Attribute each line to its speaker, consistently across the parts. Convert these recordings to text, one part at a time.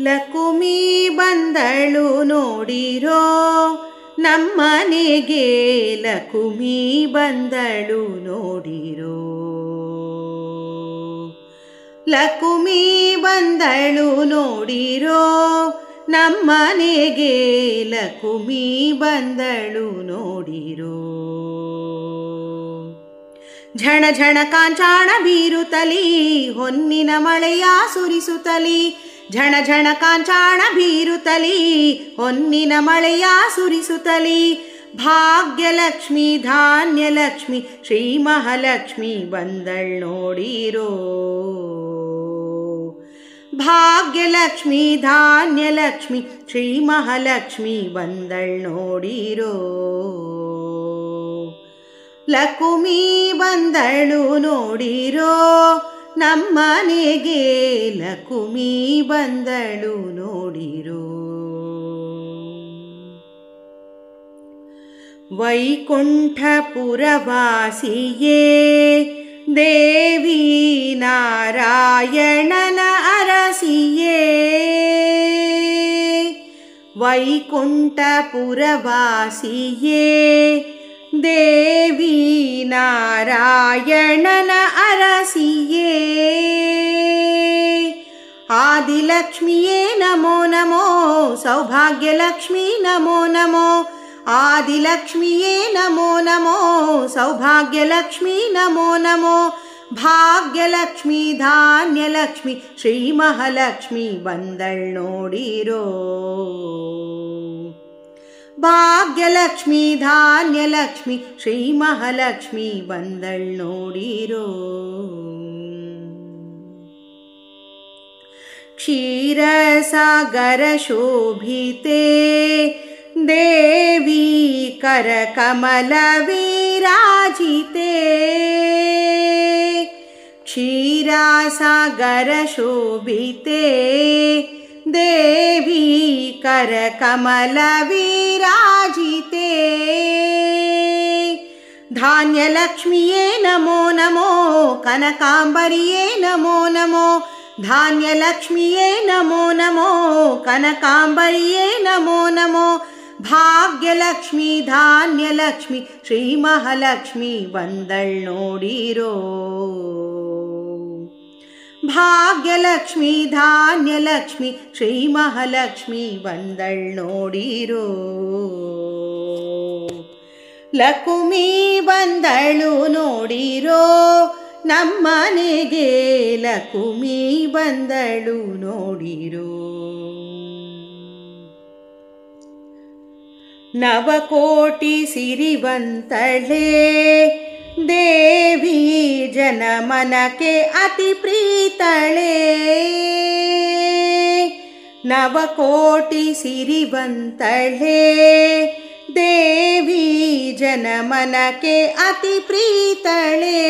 Speaker 1: ಲಕುಮಿ ಬಂದಳು ನೋಡಿರೋ ನಮ್ಮನೆಗೆ, ಲಕುಮಿ ಬಂದಳು ನೋಡಿರೋ. ಲಕುಮಿ ಬಂದಳು ನೋಡಿರೋ ನಮ್ಮನೆಗೆ, ಲಕುಮಿ ಬಂದಳು ನೋಡಿರೋ. ಝಣ ಝಣ ಕಾಂಚಾಣ ಬೀರುತ್ತಲಿ, ಹೊನ್ನಿನ ಮಳೆಯ ಸುರಿಸುತ್ತಲಿ. ಝಣ ಝಣ ಕಾಂಚಾಣ ಬೀರುತ್ತಲಿ, ಹೊನ್ನಿನ ಮಳೆಯ ಸುರಿಸುತ್ತಲಿ. ಭಾಗ್ಯಲಕ್ಷ್ಮಿ ಧಾನ್ಯಲಕ್ಷ್ಮಿ ಶ್ರೀ ಮಹಾಲಕ್ಷ್ಮಿ ಬಂದಳ್ ನೋಡಿರೋ. ಭಾಗ್ಯಲಕ್ಷ್ಮಿ ಧಾನ್ಯಲಕ್ಷ್ಮಿ ಶ್ರೀ ಮಹಾಲಕ್ಷ್ಮಿ ಬಂದಳ್ ನೋಡಿರೋ. ಲಕುಮಿ ಬಂದಳು ನೋಡಿರೋ ನಮ್ಮನೆಗೆ, ಲಕುಮಿ ಬಂದಳು ನೋಡಿರೋ. ವೈಕುಂಠಪುರವಾಸಿಯೇ ದೇವಿ ನಾರಾಯಣನ ಅರಸಿಯೇ. ವೈಕುಂಠಪುರವಾಸಿಯೇ ದೇವಿ ನಾರಾಯಣನ ಅರಸಿಯೇ. ಆದಿಲಕ್ಷ್ಮಿಯೇ ನಮೋ ನಮೋ, ಸೌಭಾಗ್ಯಲಕ್ಷ್ಮಿ ನಮೋ ನಮೋ. ಆದಿಲಕ್ಷ್ಮಿಯೇ ನಮೋ ನಮೋ, ಸೌಭಾಗ್ಯಲಕ್ಷ್ಮಿ ನಮೋ ನಮೋ. ಭಾಗ್ಯಲಕ್ಷ್ಮಿ ಧಾನ್ಯಲಕ್ಷ್ಮಿ ಶ್ರೀ ಮಹಾಲಕ್ಷ್ಮಿ ಬಂದಳ್ ನೋಡಿರೋ. ಭಾಗ್ಯಲಕ್ಷ್ಮಿ ಧಾನ್ಯಲಕ್ಷ್ಮಿ ಶ್ರೀ ಮಹಾಲಕ್ಷ್ಮಿ ಬಂದಳ್ ನೋಡಿರೋ. ಕ್ಷೀರಸಾಗರ ಶೋಭಿತೆ ದೇವಿ ಕರಕಮಲ ವಿರಾಜಿತೆ. ಕ್ಷೀರಸಾಗರ ಶೋಭಿತೆ ದೇವಿ ಕರಕಮಲ ವಿರಾಜಿತೆ. ಧಾನ್ಯಲಕ್ಷ್ಮಿಯೇ ನಮೋ ನಮೋ, ಕನಕಾಂಬರಿಯೇ ನಮೋ ನಮೋ. ಧಾನ್ಯಲಕ್ಷ್ಮಿಯೇ ನಮೋ ನಮೋ, ಕನಕಾಂಬರಿಯೇ ನಮೋ ನಮೋ. ಭಾಗ್ಯಲಕ್ಷ್ಮಿ ಧಾನ್ಯಲಕ್ಷ್ಮಿ ಶ್ರೀ ಮಹಾಲಕ್ಷ್ಮಿ ಬಂದಳ್ ನೋಡಿರೋ. ಭಾಗ್ಯಲಕ್ಷ್ಮಿ ಧಾನ್ಯಲಕ್ಷ್ಮಿ ಶ್ರೀ ಮಹಾಲಕ್ಷ್ಮಿ ಬಂದಳ್ ನೋಡಿರೋ. ಲಕುಮಿ ಬಂದಳು ನೋಡಿರೋ ನಮ್ಮನೆಗೆ, ಲಕುಮಿ ಬಂದಳು ನೋಡಿರೋ. ನವಕೋಟಿ ಸಿರಿವಂತಳೆ ದೇವಿ ಜನಮನಕ್ಕೆ ಅತಿ ಪ್ರೀತಳೆ. ನವಕೋಟಿ ಸಿರಿವಂತಳೆ ದೇವಿ ಜನಮನಕ್ಕೆ ಅತಿ ಪ್ರೀತಳೆ.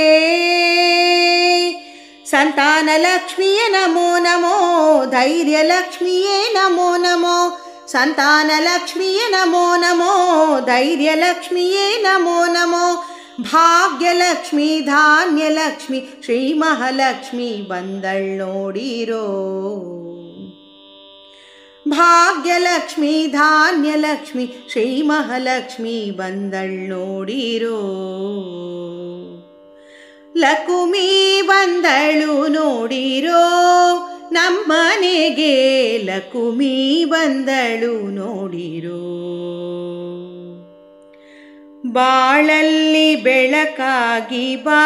Speaker 1: ಸಂತಾನಲಕ್ಷ್ಮಿಯೇ ನಮೋ ನಮೋ, ಧೈರ್ಯಲಕ್ಷ್ಮಿಯೇ ನಮೋ ನಮೋ. ಸಂತಾನಲಕ್ಷ್ಮಿಯೇ ನಮೋ ನಮೋ, ಧೈರ್ಯಲಕ್ಷ್ಮಿಯೇ ನಮೋ ನಮೋ. ಭಾಗ್ಯಲಕ್ಷ್ಮಿ ಧಾನ್ಯಲಕ್ಷ್ಮಿ ಶ್ರೀ ಮಹಾಲಕ್ಷ್ಮಿ ಬಂದಳ್ ನೋಡಿರೋ. ಭಾಗ್ಯಲಕ್ಷ್ಮಿ ಧಾನ್ಯಲಕ್ಷ್ಮಿ ಶ್ರೀ ಮಹಾಲಕ್ಷ್ಮಿ ಬಂದಳ್ ನೋಡಿರೋ. ಲಕುಮಿ ಬಂದಳು ನೋಡಿರೋ ನಮ್ಮನೆಗೆ, ಲಕುಮಿ ಬಂದಳು ನೋಡಿರೋ. ಬಾಳಲ್ಲಿ ಬೆಳಕಾಗಿ ಬಾ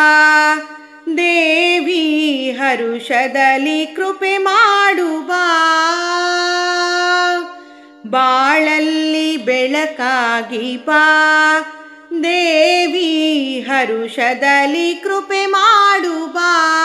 Speaker 1: ದೇವಿ, ಹರುಷದಲ್ಲಿ ಕೃಪೆ ಮಾಡು ಬಾ. ಬಾಳಲ್ಲಿ ಬೆಳಕಾಗಿ ಬಾ ದೇವಿ, ಹರುಷದಲ್ಲಿ ಕೃಪೆ ಮಾಡು ಬಾ.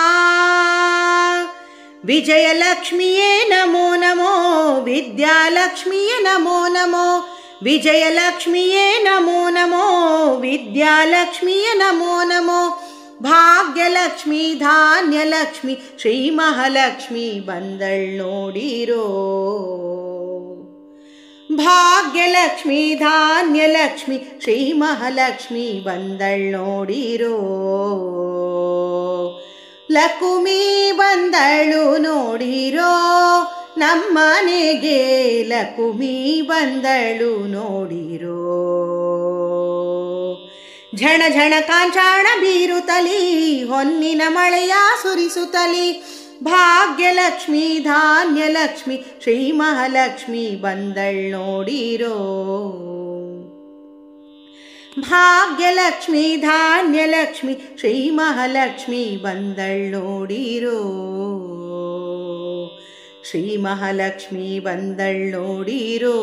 Speaker 1: ವಿಜಯಲಕ್ಷ್ಮಿಯೇ ನಮೋ ನಮೋ, ವಿದ್ಯಾಲಕ್ಷ್ಮಿಯೇ ನಮೋ ನಮೋ. ವಿಜಯಲಕ್ಷ್ಮಿಯೇ ನಮೋ ನಮೋ, ವಿದ್ಯಾಲಕ್ಷ್ಮಿಯೇ ನಮೋ ನಮೋ. ಭಾಗ್ಯಲಕ್ಷ್ಮಿ ಧಾನ್ಯಲಕ್ಷ್ಮಿ ಶ್ರೀ ಮಹಾಲಕ್ಷ್ಮಿ ಬಂದಳ್ ನೋಡಿರೋ. ಭಾಗ್ಯಲಕ್ಷ್ಮಿ ಧಾನ್ಯಲಕ್ಷ್ಮಿ ಶ್ರೀ ಮಹಾಲಕ್ಷ್ಮಿ ಬಂದಳ್ ನೋಡಿರೋ. ಲಕುಮಿ ಬಂದಳು ನೋಡಿರೋ ನಮ್ಮನೆಗೆ ಲಕುಮಿ ಬಂದಳು ನೋಡಿರೋ ಝಣ ಝಣ ಕಾಂಚಾಣ ಬೀರುತ್ತಲಿ ಹೊನ್ನಿನ ಮಳೆಯ ಸುರಿಸುತ್ತಲಿ ಭಾಗ್ಯಲಕ್ಷ್ಮಿ ಧಾನ್ಯಲಕ್ಷ್ಮಿ ಶ್ರೀ ಮಹಾಲಕ್ಷ್ಮಿ ಬಂದಳ್ ನೋಡಿರೋ ಭಾಗ್ಯಲಕ್ಷ್ಮಿ ಧಾನ್ಯಲಕ್ಷ್ಮಿ ಶ್ರೀ ಮಹಾಲಕ್ಷ್ಮಿ ಬಂದಳ್ ನೋಡಿರೋ ಶ್ರೀ ಮಹಾಲಕ್ಷ್ಮಿ ಬಂದಳ್ ನೋಡಿರೋ